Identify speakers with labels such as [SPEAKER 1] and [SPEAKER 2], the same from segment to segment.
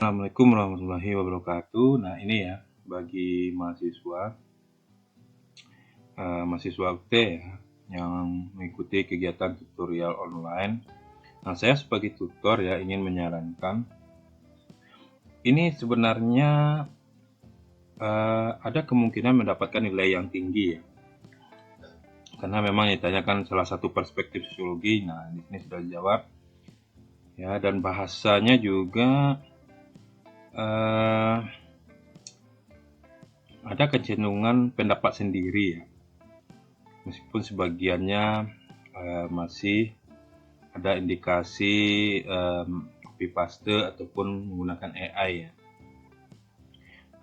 [SPEAKER 1] Assalamualaikum warahmatullahi wabarakatuh. Nah ini ya, bagi mahasiswa UT ya, yang mengikuti kegiatan tutorial online. Nah saya sebagai tutor ya ingin menyarankan, ini sebenarnya ada kemungkinan mendapatkan nilai yang tinggi ya. Karena memang ditanyakan salah satu perspektif sosiologi. Nah di sini sudah dijawab ya, dan bahasanya juga ada kecenderungan pendapat sendiri ya, meskipun sebagiannya masih ada indikasi copy paste ataupun menggunakan AI ya.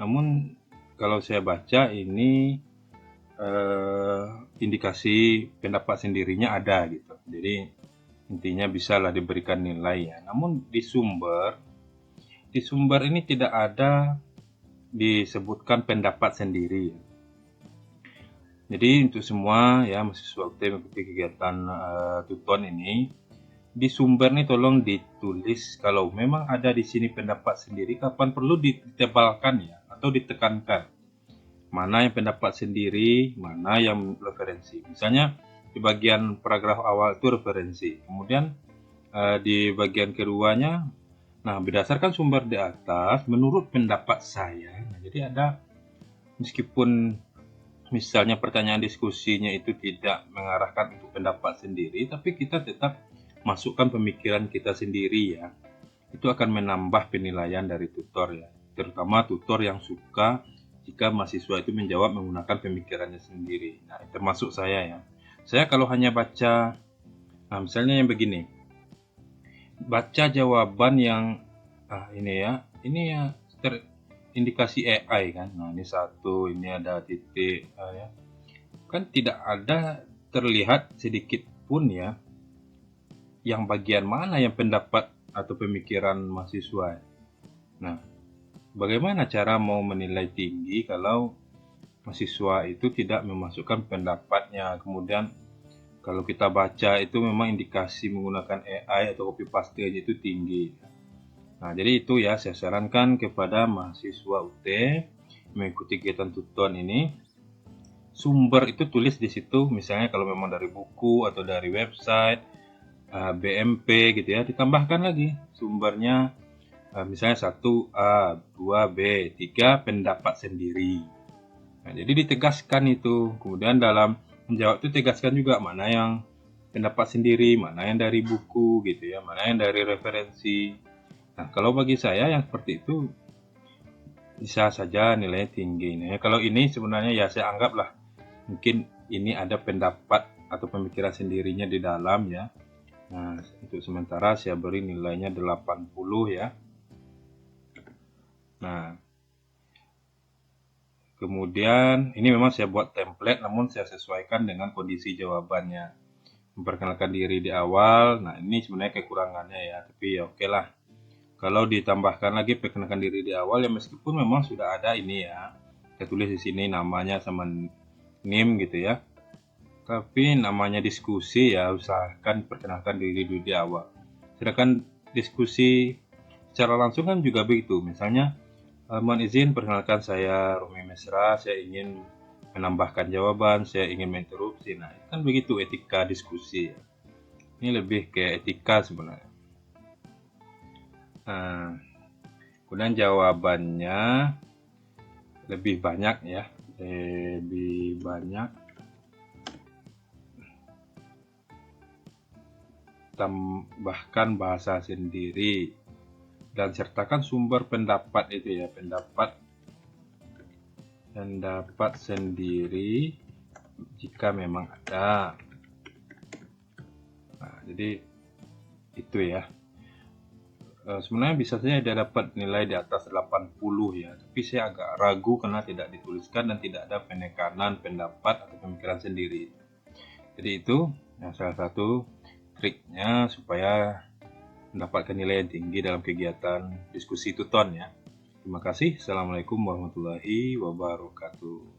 [SPEAKER 1] Namun kalau saya baca ini indikasi pendapat sendirinya ada gitu. Jadi intinya bisalah diberikan nilai ya. Namun di sumber ini tidak ada disebutkan pendapat sendiri ya. Jadi untuk semua ya mahasiswa UT mengikuti kegiatan tuton ini, di sumber nih tolong ditulis kalau memang ada di sini pendapat sendiri, kapan perlu ditebalkan ya atau ditekankan. Mana yang pendapat sendiri, mana yang referensi. Misalnya di bagian paragraf awal itu referensi. Kemudian di bagian keduanya, nah berdasarkan sumber di atas, menurut pendapat saya. Nah, jadi ada, meskipun misalnya pertanyaan diskusinya itu tidak mengarahkan untuk pendapat sendiri, tapi kita tetap masukkan pemikiran kita sendiri ya. Itu akan menambah penilaian dari tutor ya, terutama tutor yang suka jika mahasiswa itu menjawab menggunakan pemikirannya sendiri. Nah, termasuk saya ya. Saya kalau hanya baca, nah misalnya yang begini, baca jawaban yang ini ya terindikasi AI kan. Nah ini satu, ini ada titik ya. Kan tidak ada terlihat sedikit pun ya yang bagian mana yang pendapat atau pemikiran mahasiswa. Nah, bagaimana cara mau menilai tinggi kalau mahasiswa itu tidak memasukkan pendapatnya? Kemudian kalau kita baca itu memang indikasi menggunakan AI atau copy paste itu tinggi. Nah, jadi itu ya saya sarankan kepada mahasiswa UT mengikuti kegiatan tuton ini, sumber itu tulis di situ, misalnya kalau memang dari buku atau dari website BMP gitu ya, ditambahkan lagi sumbernya, misalnya 1A, 2B, 3 pendapat sendiri. Nah, jadi ditegaskan itu. Kemudian dalam menjawab itu tegaskan juga mana yang pendapat sendiri, mana yang dari buku gitu ya, mana yang dari referensi. Nah, kalau bagi saya yang seperti itu bisa saja nilainya tinggi. Nah, kalau ini sebenarnya ya saya anggaplah mungkin ini ada pendapat atau pemikiran sendirinya di dalam ya. Nah, untuk sementara saya beri nilainya 80 ya. Nah, kemudian ini memang saya buat template, namun saya sesuaikan dengan kondisi jawabannya. Memperkenalkan diri di awal, nah ini sebenarnya kekurangannya ya, tapi ya oke lah. Kalau ditambahkan lagi perkenalkan diri di awal ya, meskipun memang sudah ada ini ya, saya tulis di sini namanya sama NIM gitu ya. Tapi namanya diskusi ya, usahakan perkenalkan diri dulu di awal. Sedangkan diskusi secara langsung kan juga begitu. Misalnya, mohon izin perkenalkan saya Rumi Mesra, saya ingin menambahkan jawaban, saya ingin menginterupsi. Nah, itu kan begitu etika diskusi ya. Ini lebih ke etika sebenarnya. Nah, kemudian jawabannya lebih banyak ya, lebih banyak, tambahkan bahasa sendiri dan sertakan sumber pendapat itu ya, pendapat sendiri jika memang ada. Nah, jadi itu ya. Sebenarnya bisa saja dia dapat nilai di atas 80 ya, tapi saya agak ragu karena tidak dituliskan dan tidak ada penekanan pendapat atau pemikiran sendiri. Jadi itu yang salah satu triknya supaya mendapatkan nilai yang tinggi dalam kegiatan diskusi tuton ya. Terima kasih. Assalamualaikum warahmatullahi wabarakatuh.